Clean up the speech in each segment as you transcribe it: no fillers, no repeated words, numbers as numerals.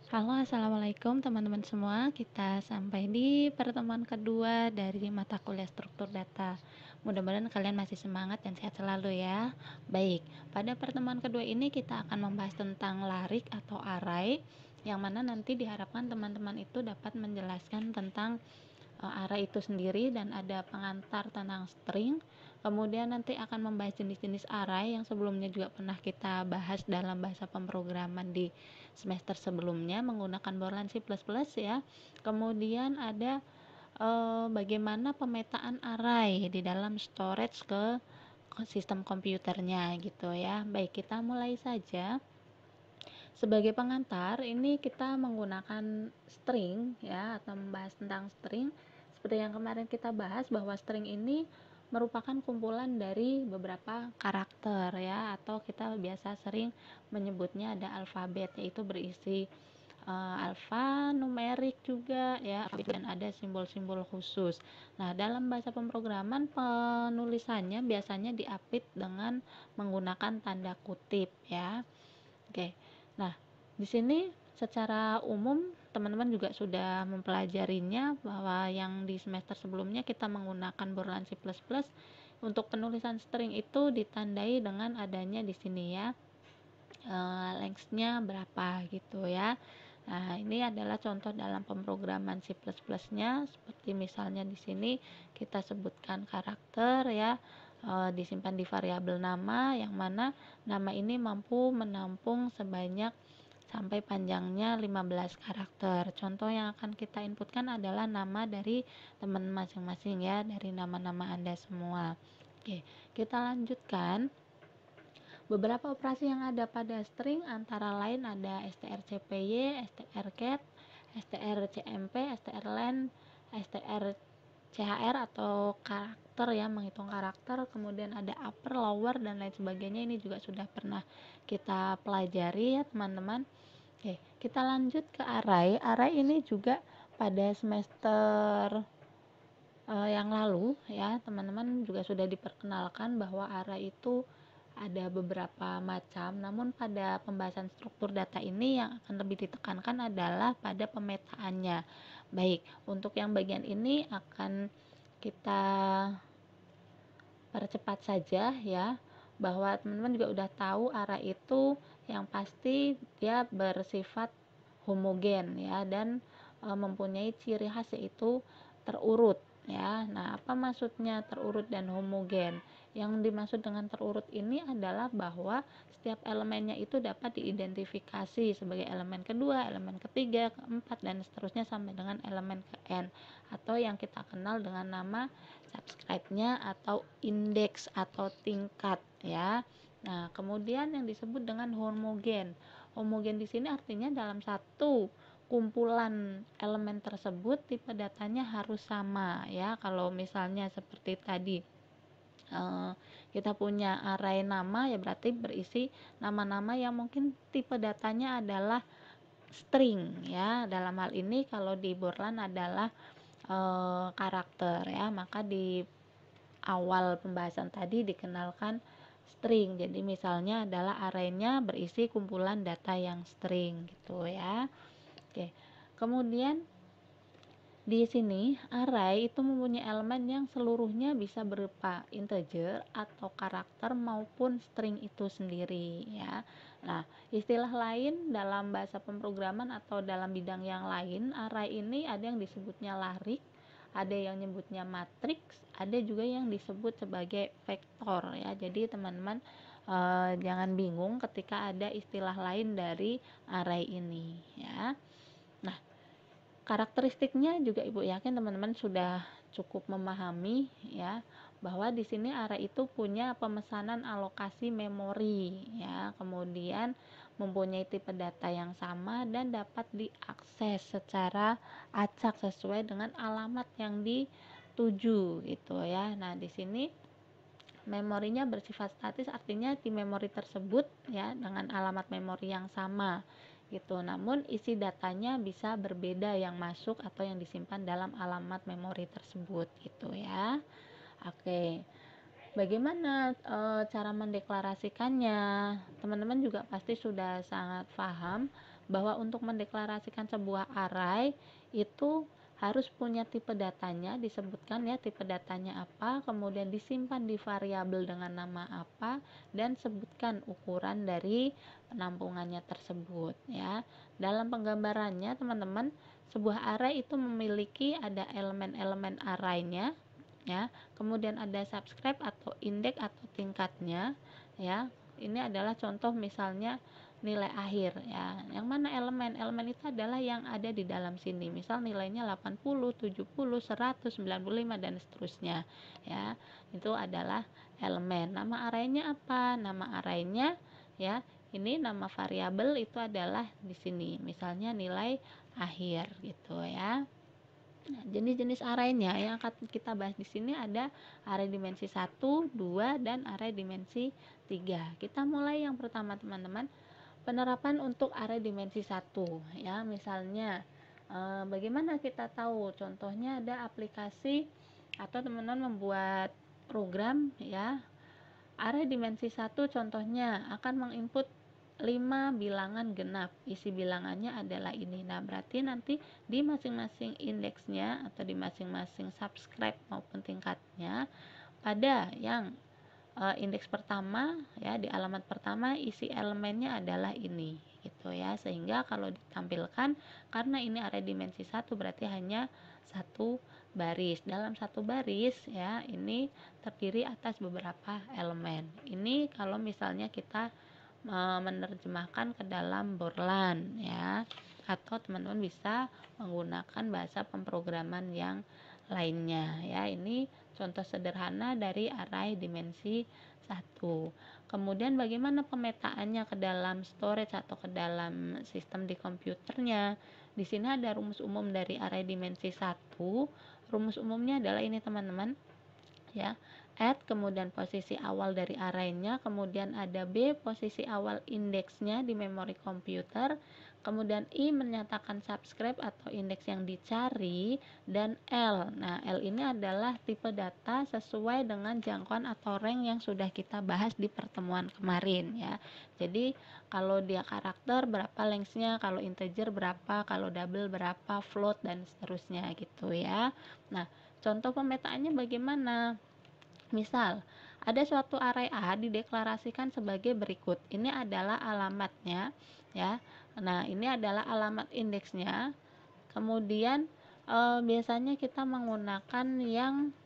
Halo, assalamualaikum teman-teman semua. Kita sampai di pertemuan kedua dari mata kuliah struktur data. Mudah-mudahan kalian masih semangat dan sehat selalu ya. Baik, pada pertemuan kedua ini kita akan membahas tentang larik atau array, yang mana nanti diharapkan teman-teman itu dapat menjelaskan tentang array itu sendiri dan ada pengantar tentang string. Kemudian nanti akan membahas jenis-jenis array yang sebelumnya juga pernah kita bahas dalam bahasa pemrograman di semester sebelumnya menggunakan Borland C++ ya. Kemudian ada bagaimana pemetaan array di dalam storage ke sistem komputernya gitu ya. Baik, kita mulai saja. Sebagai pengantar, ini kita menggunakan string ya, atau membahas tentang string. Seperti yang kemarin kita bahas bahwa string ini merupakan kumpulan dari beberapa karakter ya, atau kita biasa sering menyebutnya ada alfabet, yaitu berisi alfa numerik juga ya, dan ada simbol-simbol khusus. Nah, dalam bahasa pemrograman penulisannya biasanya diapit dengan menggunakan tanda kutip ya. Oke. Nah, di sini secara umum teman-teman juga sudah mempelajarinya, bahwa yang di semester sebelumnya kita menggunakan Borland C++. Untuk penulisan string itu ditandai dengan adanya di sini ya, length-nya berapa gitu ya. Nah, ini adalah contoh dalam pemrograman C++-nya, seperti misalnya di sini kita sebutkan karakter ya, disimpan di variabel nama, yang mana nama ini mampu menampung sebanyak sampai panjangnya 15 karakter. Contoh yang akan kita inputkan adalah nama dari teman masing-masing ya, dari nama-nama Anda semua. Oke, kita lanjutkan. Beberapa operasi yang ada pada string antara lain ada strcpy, strcat, strcmp, strlen, strchr atau karakter ya, menghitung karakter. Kemudian ada upper, lower, dan lain sebagainya. Ini juga sudah pernah kita pelajari ya teman-teman. Oke, kita lanjut ke array. Array ini juga pada semester yang lalu ya teman-teman juga sudah diperkenalkan bahwa array itu ada beberapa macam, namun pada pembahasan struktur data ini yang akan lebih ditekankan adalah pada pemetaannya. Baik, untuk yang bagian ini akan kita percepat saja ya, bahwa teman-teman juga udah tahu array itu yang pasti dia bersifat homogen ya, dan mempunyai ciri khas yaitu terurut ya. Nah, apa maksudnya terurut dan homogen? Yang dimaksud dengan terurut ini adalah bahwa setiap elemennya itu dapat diidentifikasi sebagai elemen kedua, elemen ketiga, keempat, dan seterusnya sampai dengan elemen ke n, atau yang kita kenal dengan nama subscribe-nya atau indeks atau tingkat ya. Nah, kemudian yang disebut dengan homogen. Homogen di sini artinya dalam satu kumpulan elemen tersebut tipe datanya harus sama ya. Kalau misalnya seperti tadi kita punya array nama, ya berarti berisi nama-nama yang mungkin tipe datanya adalah string ya. Dalam hal ini kalau di Borland adalah karakter ya, maka di awal pembahasan tadi dikenalkan string. Jadi misalnya adalah array-nya berisi kumpulan data yang string gitu ya. Oke. Kemudian di sini array itu mempunyai elemen yang seluruhnya bisa berupa integer atau karakter maupun string itu sendiri ya. Nah, istilah lain dalam bahasa pemrograman atau dalam bidang yang lain, array ini ada yang disebutnya larik, ada yang nyebutnya matriks, ada juga yang disebut sebagai vektor ya. Jadi teman-teman jangan bingung ketika ada istilah lain dari array ini ya. Nah, karakteristiknya juga Ibu yakin teman-teman sudah cukup memahami ya, bahwa di sini array itu punya pemesanan alokasi memori ya, kemudian mempunyai tipe data yang sama dan dapat diakses secara acak sesuai dengan alamat yang dituju gitu ya. Nah, di sini memorinya bersifat statis, artinya di memori tersebut ya dengan alamat memori yang sama gitu. Namun isi datanya bisa berbeda yang masuk atau yang disimpan dalam alamat memori tersebut gitu ya. Oke. Bagaimana cara mendeklarasikannya? Teman-teman juga pasti sudah sangat paham bahwa untuk mendeklarasikan sebuah array itu harus punya tipe datanya, disebutkan ya tipe datanya apa, kemudian disimpan di variabel dengan nama apa, dan sebutkan ukuran dari penampungannya tersebut ya. Dalam penggambarannya teman-teman, sebuah array itu memiliki ada elemen-elemen arraynya ya, kemudian ada subscribe atau indeks atau tingkatnya ya. Ini adalah contoh misalnya nilai akhir ya. Yang mana elemen? Elemen itu adalah yang ada di dalam sini. Misal nilainya 80, 70, 100, 95 dan seterusnya ya. Itu adalah elemen. Nama arraynya apa? Nama arraynya ya, ini nama variabel itu adalah di sini. Misalnya nilai akhir gitu ya. Nah, jenis-jenis arraynya yang akan kita bahas di sini ada array dimensi 1, 2 dan array dimensi 3. Kita mulai yang pertama teman-teman. Penerapan untuk array dimensi 1 ya, misalnya bagaimana kita tahu? Contohnya ada aplikasi atau teman-teman membuat program ya, array dimensi 1 contohnya akan menginput 5 bilangan genap, isi bilangannya adalah ini. Nah, berarti nanti di masing-masing indeksnya atau di masing-masing subscribe maupun tingkatnya, pada yang indeks pertama ya, di alamat pertama isi elemennya adalah ini gitu ya, sehingga kalau ditampilkan karena ini array dimensi 1 berarti hanya satu baris. Dalam satu baris ya, ini terdiri atas beberapa elemen. Ini kalau misalnya kita menerjemahkan ke dalam Borland ya, atau teman-teman bisa menggunakan bahasa pemrograman yang lainnya ya. Ini contoh sederhana dari array dimensi 1. Kemudian bagaimana pemetaannya ke dalam storage atau ke dalam sistem di komputernya? Di sini ada rumus umum dari array dimensi 1. Rumus umumnya adalah ini teman-teman ya. Add kemudian posisi awal dari arraynya, kemudian ada B posisi awal indeksnya di memori komputer, kemudian I menyatakan subscribe atau indeks yang dicari, dan L. Nah, L ini adalah tipe data sesuai dengan jangkauan atau rank yang sudah kita bahas di pertemuan kemarin ya. Jadi kalau dia karakter berapa lengthnya, kalau integer berapa, kalau double berapa, float dan seterusnya gitu ya. Nah, contoh pemetaannya bagaimana? Misal, ada suatu array A dideklarasikan sebagai berikut. Ini adalah alamatnya ya. Nah, ini adalah alamat indeksnya. Kemudian biasanya kita menggunakan yang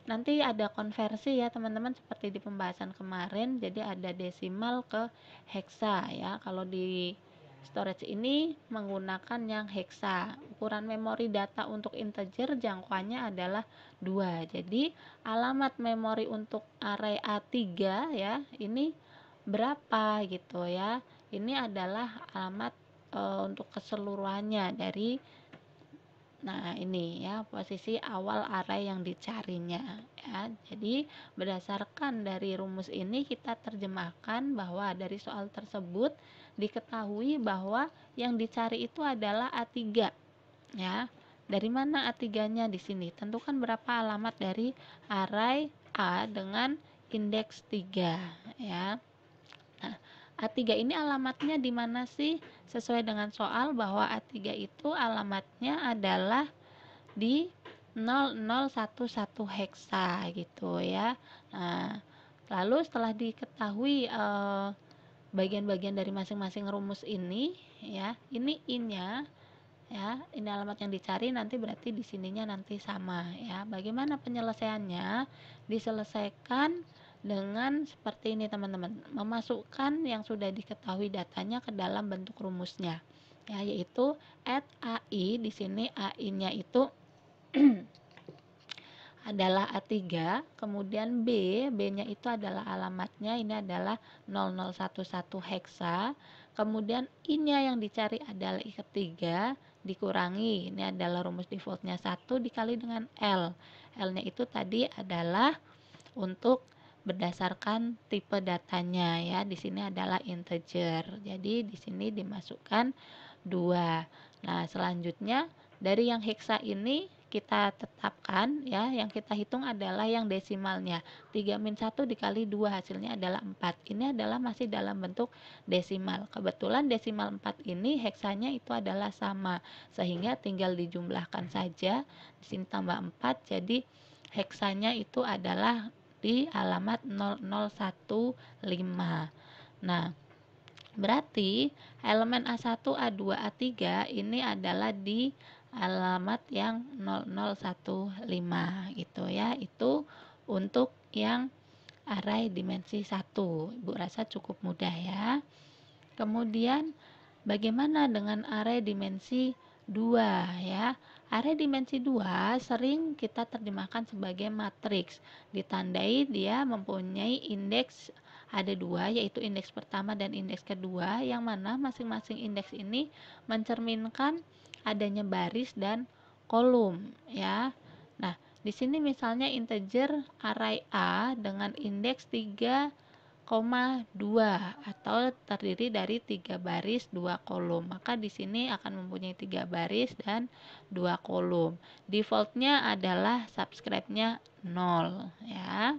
nanti ada konversi ya teman-teman, seperti di pembahasan kemarin. Jadi ada desimal ke heksa ya. Kalau di storage ini menggunakan yang heksa. Ukuran memori data untuk integer jangkauannya adalah 2. Jadi alamat memori untuk array A3 ya, ini berapa gitu ya. Ini adalah alamat untuk keseluruhannya dari, nah ini ya posisi awal array yang dicarinya ya. Jadi berdasarkan dari rumus ini kita terjemahkan bahwa dari soal tersebut diketahui bahwa yang dicari itu adalah A3 ya. Dari mana A3-nya? Di sini tentukan berapa alamat dari array A dengan indeks 3 ya. Nah, A3 ini alamatnya di mana sih? Sesuai dengan soal bahwa A3 itu alamatnya adalah di 0011 heksa gitu ya. Nah, lalu setelah diketahui bagian-bagian dari masing-masing rumus ini ya, ini in-nya ya, ini alamat yang dicari, nanti berarti di sininya nanti sama ya. Bagaimana penyelesaiannya? Diselesaikan dengan seperti ini teman-teman, memasukkan yang sudah diketahui datanya ke dalam bentuk rumusnya ya, yaitu add AI. Di sini AI-nya itu adalah A3, kemudian B-nya itu adalah alamatnya, ini adalah 0011 heksa, kemudian I-nya yang dicari adalah I ketiga, dikurangi, ini adalah rumus defaultnya 1 dikali dengan L. L-nya itu tadi adalah untuk berdasarkan tipe datanya ya. Di sini adalah integer. Jadi di sini dimasukkan 2. Nah, selanjutnya dari yang heksa ini kita tetapkan ya, yang kita hitung adalah yang desimalnya. 3-1 dikali 2 hasilnya adalah 4. Ini adalah masih dalam bentuk desimal. Kebetulan desimal 4 ini heksanya itu adalah sama, sehingga tinggal dijumlahkan saja. Di sini tambah 4, jadi heksanya itu adalah di alamat 0015. Nah, berarti elemen A1, A2, A3 ini adalah di alamat yang 0015 gitu ya. Itu untuk yang array dimensi 1. Ibu rasa cukup mudah ya. Kemudian bagaimana dengan array dimensi 2 ya? Array dimensi 2 sering kita terjemahkan sebagai matriks. Ditandai dia mempunyai indeks ada 2, yaitu indeks pertama dan indeks kedua, yang mana masing-masing indeks ini mencerminkan adanya baris dan kolom ya. Nah, di sini misalnya integer array A dengan indeks 3,2 atau terdiri dari 3 baris 2 kolom. Maka di sini akan mempunyai 3 baris dan 2 kolom. Defaultnya adalah subscribe-nya 0 ya.